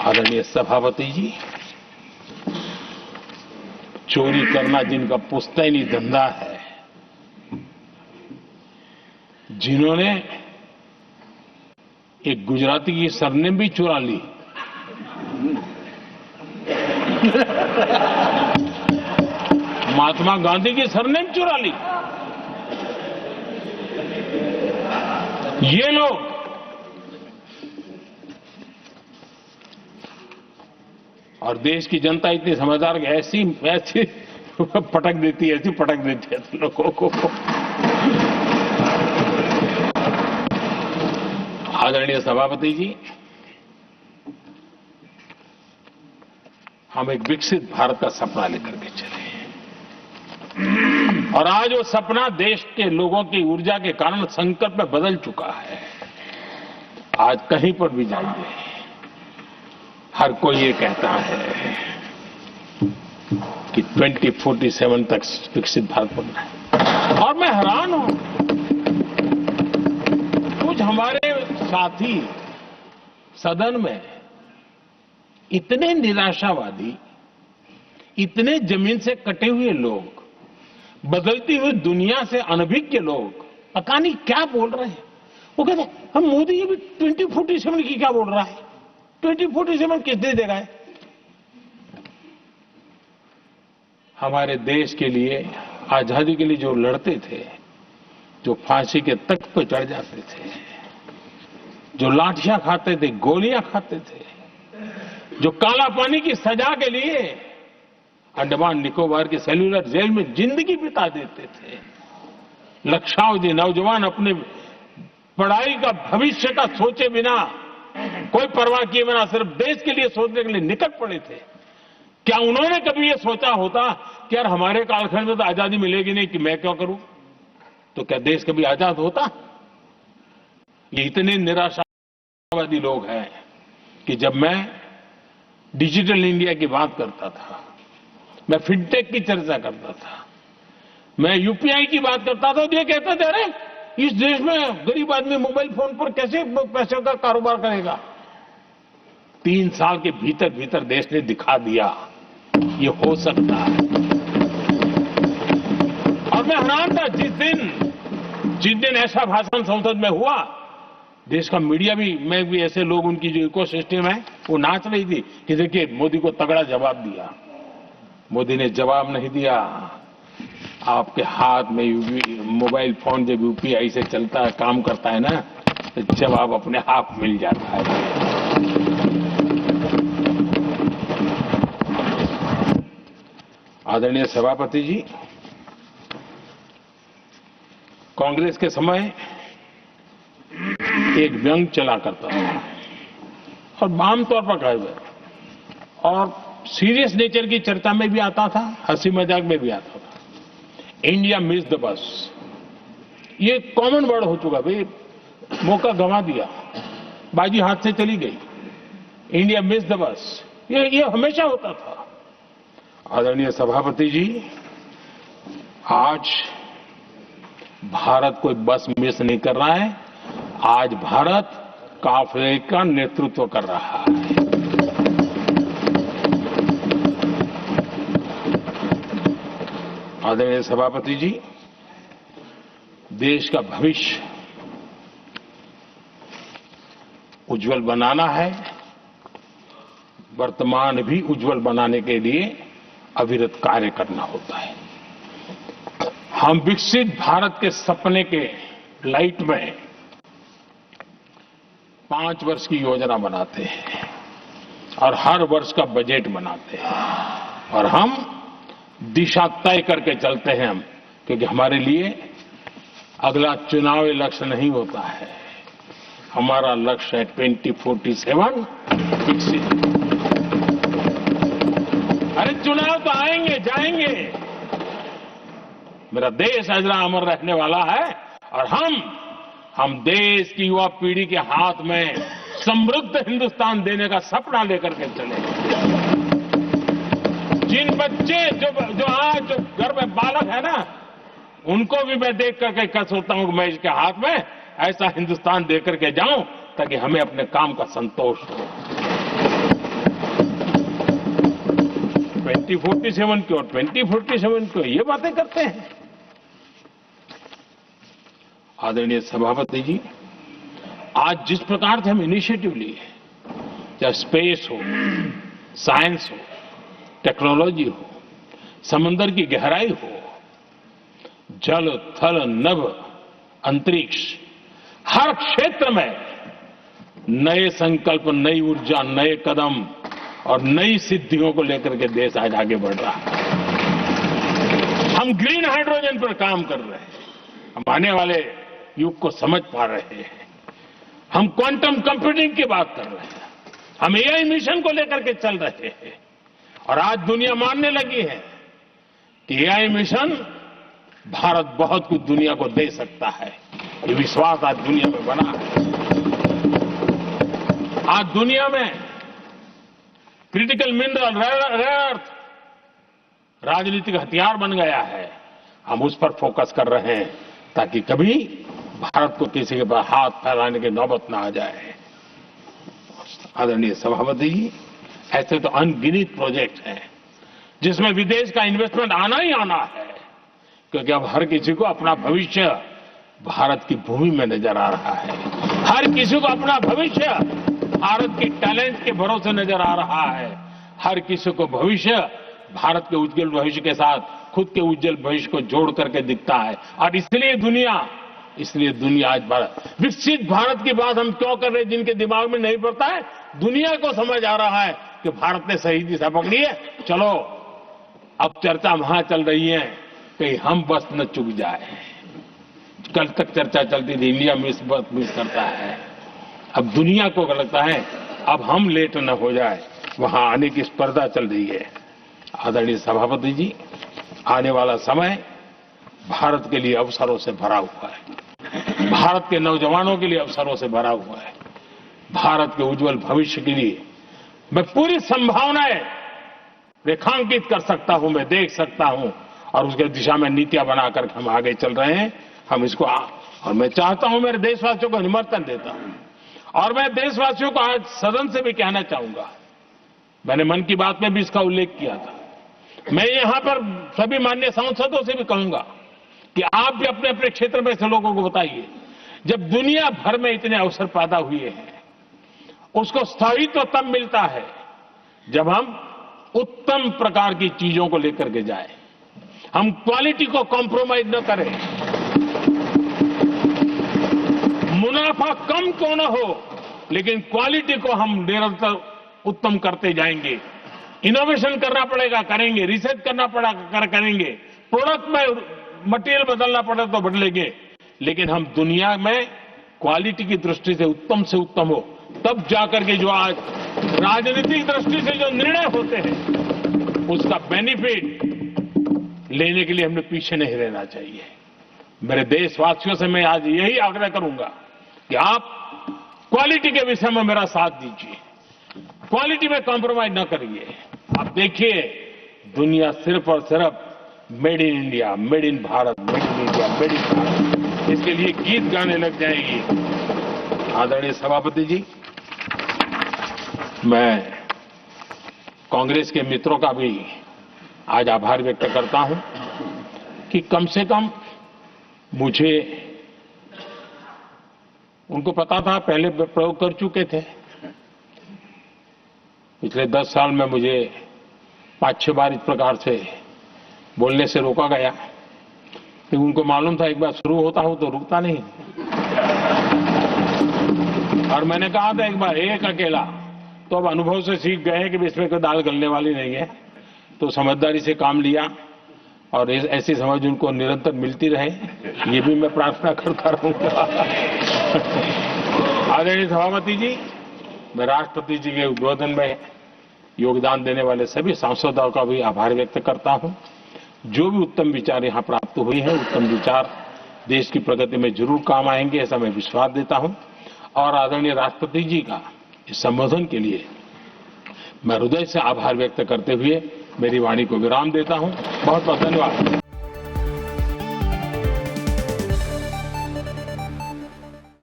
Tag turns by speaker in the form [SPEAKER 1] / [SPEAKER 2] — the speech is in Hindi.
[SPEAKER 1] आदरणीय सभापति जी, चोरी करना जिनका पुश्तैनी धंधा है, जिन्होंने एक गुजराती की सरनेम भी चुरा ली, महात्मा गांधी की सरनेम चुरा ली, ये लोग और देश की जनता इतनी समझदार ऐसी पटक देती है लोगों को। आदरणीय सभापति जी, हम एक विकसित भारत का सपना लेकर के चले और आज वो सपना देश के लोगों की ऊर्जा के कारण संकट में बदल चुका है। आज कहीं पर भी जाइए, हर कोई ये कहता है कि 2047 तक विकसित भारत बनना है। और मैं हैरान हूं, कुछ हमारे साथी सदन में इतने निराशावादी, इतने जमीन से कटे हुए लोग, बदलती हुई दुनिया से अनभिज्ञ लोग पता नहीं क्या बोल रहे हैं। वो कहते हैं हम मोदी ये भी 2047 की क्या बोल रहा है, 2047 किस दे देगा है? हमारे देश के लिए, आजादी के लिए जो लड़ते थे, जो फांसी के तख्त पर चढ़ जाते थे, जो लाठियां खाते थे, गोलियां खाते थे, जो काला पानी की सजा के लिए अंडमान निकोबार के सेल्यूलर जेल में जिंदगी बिता देते थे, लक्षावधि नौजवान अपने पढ़ाई का भविष्य का सोचे बिना, कोई परवाह किए बिना सिर्फ देश के लिए सोचने के लिए निकल पड़े थे। क्या उन्होंने कभी ये सोचा होता कि यार हमारे कालखंड में तो आजादी मिलेगी नहीं, कि मैं क्यों करूं? तो क्या देश कभी आजाद होता? ये इतने निराशावादी लोग हैं कि जब मैं डिजिटल इंडिया की बात करता था, मैं फिनटेक की चर्चा करता था, मैं यूपीआई की बात करता था, तो ये कहते थे अरे इस देश में गरीब आदमी मोबाइल फोन पर कैसे पैसों का कारोबार करेगा? 3 साल के भीतर भीतर देश ने दिखा दिया ये हो सकता है। और मैं हैरान था जिस दिन ऐसा भाषण संसद में हुआ, देश का मीडिया भी, मैं भी, ऐसे लोग, उनकी जो इकोसिस्टम है वो नाच रही थी कि देखिए मोदी को तगड़ा जवाब दिया। मोदी ने जवाब नहीं दिया। आपके हाथ में मोबाइल फोन जब यूपीआई से चलता है, काम करता है ना, तो जवाब अपने आप मिल जाता है। आदरणीय सभापति जी, कांग्रेस के समय एक व्यंग चला करता था और आमतौर पर कहे हुए और सीरियस नेचर की चर्चा में भी आता था, हंसी मजाक में भी आता था। इंडिया मिस द बस, ये कॉमन वर्ड हो चुका भाई, मौका गंवा दिया, बाजी हाथ से चली गई। इंडिया मिस द बस, ये हमेशा होता था। आदरणीय सभापति जी, आज भारत कोई बस मिस नहीं कर रहा है, आज भारत काफिले का नेतृत्व कर रहा है। आदरणीय सभापति जी, देश का भविष्य उज्जवल बनाना है, वर्तमान भी उज्जवल बनाने के लिए अविरत कार्य करना होता है। हम विकसित भारत के सपने के लाइट में 5 वर्ष की योजना बनाते हैं और हर वर्ष का बजट बनाते हैं और हम दिशा तय करके चलते हैं हम, क्योंकि हमारे लिए अगला चुनावी लक्ष्य नहीं होता है, हमारा लक्ष्य है 2047 विकसित। अरे चुनाव तो आएंगे जाएंगे, मेरा देश अजरा अमर रहने वाला है और हम देश की युवा पीढ़ी के हाथ में समृद्ध हिंदुस्तान देने का सपना लेकर के चले। जिन बच्चे जो आज जो घर में बालक है ना, उनको भी मैं देख करके कह सोचता हूं कि मैं इसके हाथ में ऐसा हिंदुस्तान देकर के जाऊं ताकि हमें अपने काम का संतोष हो। 2047 की और 2047 की ये बातें करते हैं। आदरणीय सभापति जी, आज जिस प्रकार से हम इनिशिएटिव लिए, चाहे स्पेस हो, साइंस हो, टेक्नोलॉजी हो, समंदर की गहराई हो, जल, थल, नभ, अंतरिक्ष, हर क्षेत्र में नए संकल्प, नई ऊर्जा, नए कदम और नई सिद्धियों को लेकर के देश आज आगे बढ़ रहा है। हम ग्रीन हाइड्रोजन पर काम कर रहे हैं, हम आने वाले युग को समझ पा रहे हैं, हम क्वांटम कंप्यूटिंग की बात कर रहे हैं, हम एआई मिशन को लेकर के चल रहे हैं और आज दुनिया मानने लगी है कि एआई मिशन भारत बहुत कुछ दुनिया को दे सकता है। ये विश्वास आज दुनिया में बना है। आज दुनिया में क्रिटिकल मिनरल, रेयर अर्थ राजनीतिक हथियार बन गया है। हम उस पर फोकस कर रहे हैं ताकि कभी भारत को किसी के पास हाथ फैलाने की नौबत ना आ जाए। आदरणीय सभापति जी, ऐसे तो अनगिनत प्रोजेक्ट हैं जिसमें विदेश का इन्वेस्टमेंट आना ही आना है, क्योंकि अब हर किसी को अपना भविष्य भारत की भूमि में नजर आ रहा है। हर किसी को अपना भविष्य भारत की टैलेंट के भरोसे नजर आ रहा है। हर किसी को भविष्य भारत के उज्जवल भविष्य के साथ खुद के उज्जवल भविष्य को जोड़ करके दिखता है। और इसलिए दुनिया आज विकसित भारत की बात हम क्यों कर रहे हैं, जिनके दिमाग में नहीं पड़ता है, दुनिया को समझ आ रहा है कि भारत ने सही दिशा पकड़ी है। चलो अब चर्चा वहां चल रही है कहीं हम बस न चूक जाए। कल तक चर्चा चलती थी इंडिया मिस करता है, अब दुनिया को लगता है अब हम लेट न हो जाए, वहां आने की स्पर्धा चल रही है। आदरणीय सभापति जी, आने वाला समय भारत के लिए अवसरों से भरा हुआ है, भारत के नौजवानों के लिए अवसरों से भरा हुआ है। भारत के उज्जवल भविष्य के लिए मैं पूरी संभावनाएं रेखांकित कर सकता हूं, मैं देख सकता हूं और उसके दिशा में नीतियां बनाकर हम आगे चल रहे हैं। हम इसको और मैं चाहता हूं, मेरे देशवासियों को निमंत्रण देता हूं और मैं देशवासियों को आज सदन से भी कहना चाहूंगा, मैंने मन की बात में भी इसका उल्लेख किया था, मैं यहां पर सभी माननीय सांसदों से भी कहूंगा कि आप भी अपने अपने क्षेत्र में ऐसे लोगों को बताइए, जब दुनिया भर में इतने अवसर पैदा हुए हैं, उसको स्थायित्व तब मिलता है जब हम उत्तम प्रकार की चीजों को लेकर के जाए, हम क्वालिटी को कॉम्प्रोमाइज न करें। मुनाफा कम क्यों न हो, लेकिन क्वालिटी को हम निरंतर उत्तम करते जाएंगे। इनोवेशन करना पड़ेगा, करेंगे, रिसर्च करना पड़ेगा, करेंगे, प्रोडक्ट में मटेरियल बदलना पड़े तो बदलेंगे, लेकिन हम दुनिया में क्वालिटी की दृष्टि से उत्तम हो, तब जाकर के जो आज राजनीतिक दृष्टि से जो निर्णय होते हैं उसका बेनिफिट लेने के लिए हमने पीछे नहीं रहना चाहिए। मेरे देशवासियों से मैं आज यही आग्रह करूंगा कि आप क्वालिटी के विषय में मेरा साथ दीजिए, क्वालिटी में कॉम्प्रोमाइज न करिए। आप देखिए, दुनिया सिर्फ और सिर्फ made in India, made in Bharat, made in India, made in Bharat, इसके लिए गीत गाने लग जाएगी। आदरणीय सभापति जी, मैं कांग्रेस के मित्रों का भी आज आभार व्यक्त करता हूं कि कम से कम मुझे, उनको पता था, पहले प्रयोग कर चुके थे, पिछले 10 साल में मुझे 5-6 बार इस प्रकार से बोलने से रोका गया, लेकिन उनको मालूम था एक बार शुरू होता हूं तो रुकता नहीं। और मैंने कहा था एक बार एक अकेला, तो अब अनुभव से सीख गए हैं कि इसमें कोई दाल गलने वाली नहीं है, तो समझदारी से काम लिया और ऐसी समझ उनको निरंतर मिलती रहे, ये भी मैं प्रार्थना करता रहूंगा। आदरणीय सभापति जी, मैं राष्ट्रपति जी के उद्बोधन में योगदान देने वाले सभी सांसदों का भी आभार व्यक्त करता हूं। जो भी उत्तम विचार यहां प्राप्त हुए हैं, उत्तम विचार देश की प्रगति में जरूर काम आएंगे, ऐसा मैं विश्वास देता हूं। और आदरणीय राष्ट्रपति जी का इस संबोधन के लिए मैं हृदय से आभार व्यक्त करते हुए मेरी वाणी को विराम देता हूं। बहुत बहुत धन्यवाद।